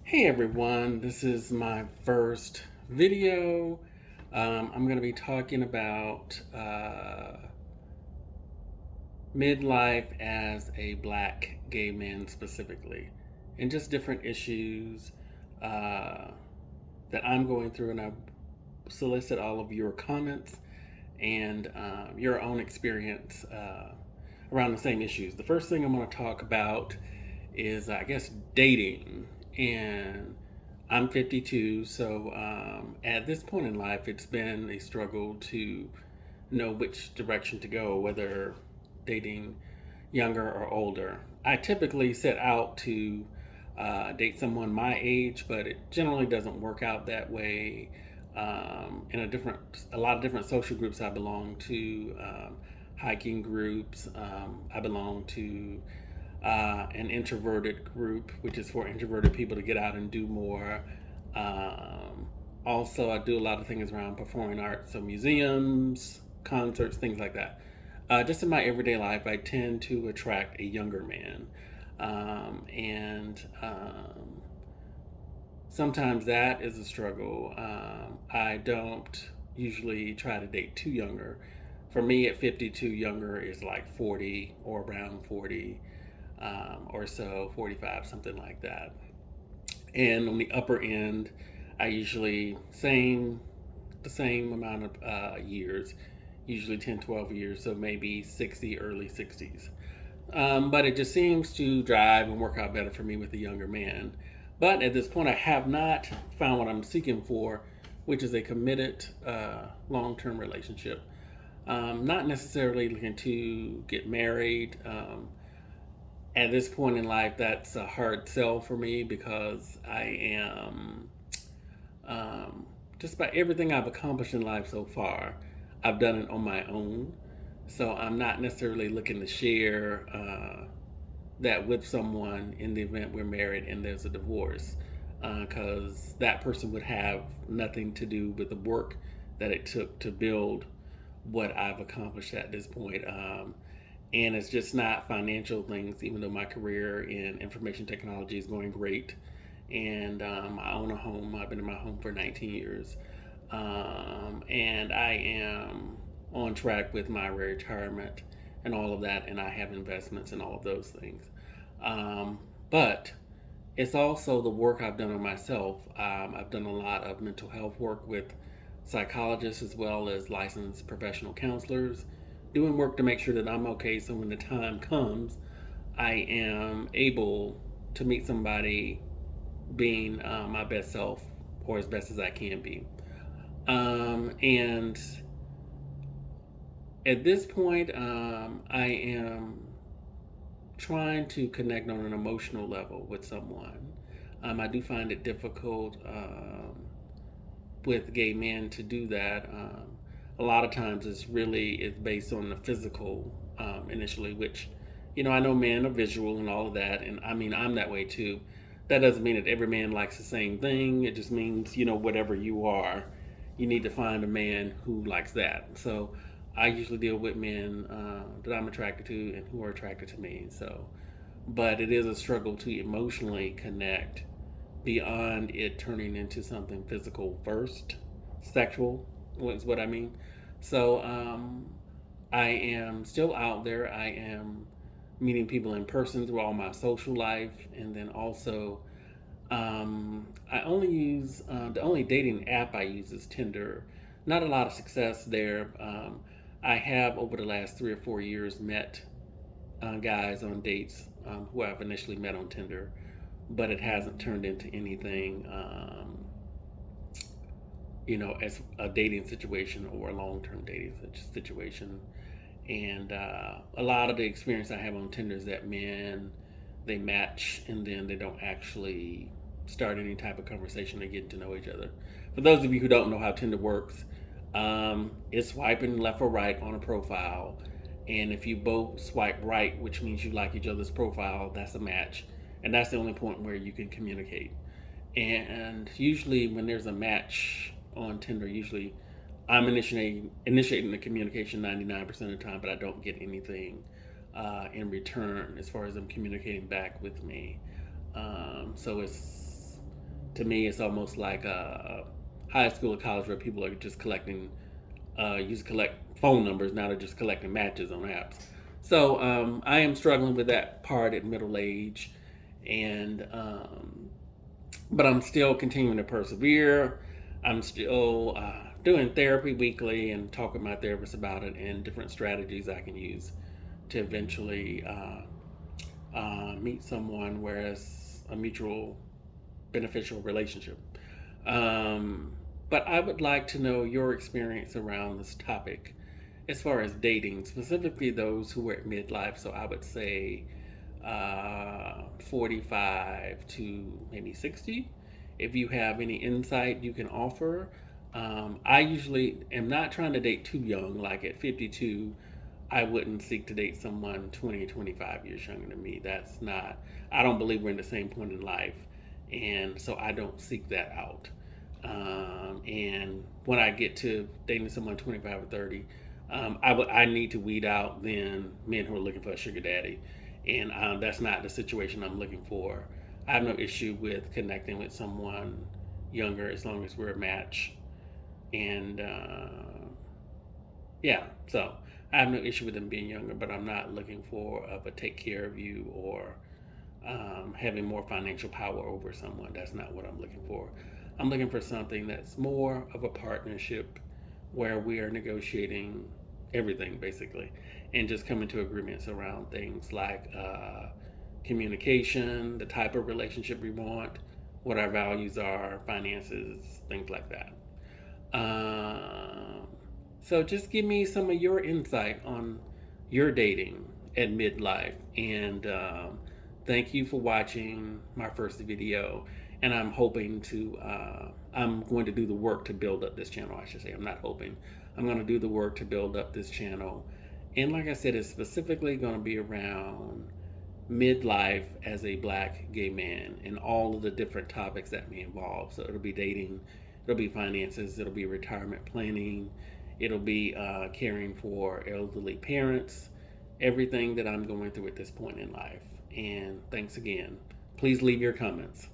Hey everyone, this is my first video. I'm going to be talking about midlife as a black gay man specifically, and just different issues uh, that I'm going through. And I solicit all of your comments and your own experience around the same issues. The first thing I'm going to talk about is, I guess, dating. And I'm 52, so at this point in life, it's been a struggle to know which direction to go, whether dating younger or older. I typically set out to date someone my age, but it generally doesn't work out that way. In a lot of different social groups I belong to, hiking groups. I belong to an introverted group, which is for introverted people to get out and do more. Also, I do a lot of things around performing arts, so museums, concerts, things like that. Just in my everyday life, I tend to attract a younger man. And Sometimes that is a struggle. I don't usually try to date too younger. For me, at 52, younger is like 40 or around 40 or so, 45, something like that. And on the upper end, I usually the same amount of years, usually 10, 12 years, so maybe 60, early 60s. But it just seems to drive and work out better for me with a younger man. But at this point, I have not found what I'm seeking for, which is a committed long term relationship. Not necessarily looking to get married. At this point in life, that's a hard sell for me because I am just about everything I've accomplished in life so far, I've done it on my own. So I'm not necessarily looking to share that with someone in the event we're married and there's a divorce, because that person would have nothing to do with the work that it took to build what I've accomplished at this point. And it's just not financial things, even though my career in information technology is going great. And I own a home. I've been in my home for 19 years. And I am on track with my retirement and all of that. And I have investments and all of those things. But it's also the work I've done on myself. I've done a lot of mental health work with psychologists as well as licensed professional counselors, doing work to make sure that I'm okay. So when the time comes, I am able to meet somebody being my best self or as best as I can be. And at this point, I am trying to connect on an emotional level with someone. I do find it difficult with gay men to do that. A lot of times it's based on the physical initially, which I know men are visual and all of that, and I mean I'm that way too. That doesn't mean that every man likes the same thing. It just means whatever you are, you need to find a man who likes that. So I usually deal with men that I'm attracted to and who are attracted to me. So, but it is a struggle to emotionally connect beyond it turning into something physical first. Sexual is what I mean. So I am still out there. I am meeting people in person through all my social life, and then also I only use the only dating app I use is Tinder. Not a lot of success there. I have over the last 3 or 4 years met guys on dates who I've initially met on Tinder, but it hasn't turned into anything, as a dating situation or a long term dating situation. And a lot of the experience I have on Tinder is that men, they match and then they don't actually start any type of conversation or get to know each other. For those of you who don't know how Tinder works, it's swiping left or right on a profile. And if you both swipe right, which means you like each other's profile, that's a match. And that's the only point where you can communicate. And usually, when there's a match on Tinder, usually I'm initiating the communication 99% of the time, but I don't get anything in return as far as them communicating back with me. So it's To me, it's almost like high school or college where people are just collecting, used to collect phone numbers. Now they're just collecting matches on apps. So I am struggling with that part at middle age, and but I'm still continuing to persevere. I'm still doing therapy weekly and talk with my therapist about it and different strategies I can use to eventually meet someone where it's a mutual beneficial relationship. Um, but I would like to know your experience around this topic as far as dating, specifically those who are at midlife. So I would say 45 to maybe 60. If you have any insight you can offer, I usually am not trying to date too young. Like at 52, I wouldn't seek to date someone 20, 25 years younger than me. That's not, I don't believe we're in the same point in life. And so I don't seek that out. And when I get to dating someone 25 or 30, I need to weed out then men who are looking for a sugar daddy. And that's not the situation I'm looking for. I have no issue with connecting with someone younger as long as we're a match. And yeah, so I have no issue with them being younger, but I'm not looking for a take care of you or having more financial power over someone. That's not what I'm looking for. I'm looking for something that's more of a partnership where we are negotiating everything basically and just coming to agreements around things like communication, the type of relationship we want, what our values are, finances, things like that. Um, so just give me some of your insight on your dating at midlife. And thank you for watching my first video. And I'm going to do the work to build up this channel, I should say. I'm not hoping. I'm going to do the work to build up this channel. And like I said, it's specifically going to be around midlife as a black gay man and all of the different topics that may involve. So it'll be dating, it'll be finances, it'll be retirement planning, it'll be caring for elderly parents, everything that I'm going through at this point in life. And thanks again. Please leave your comments.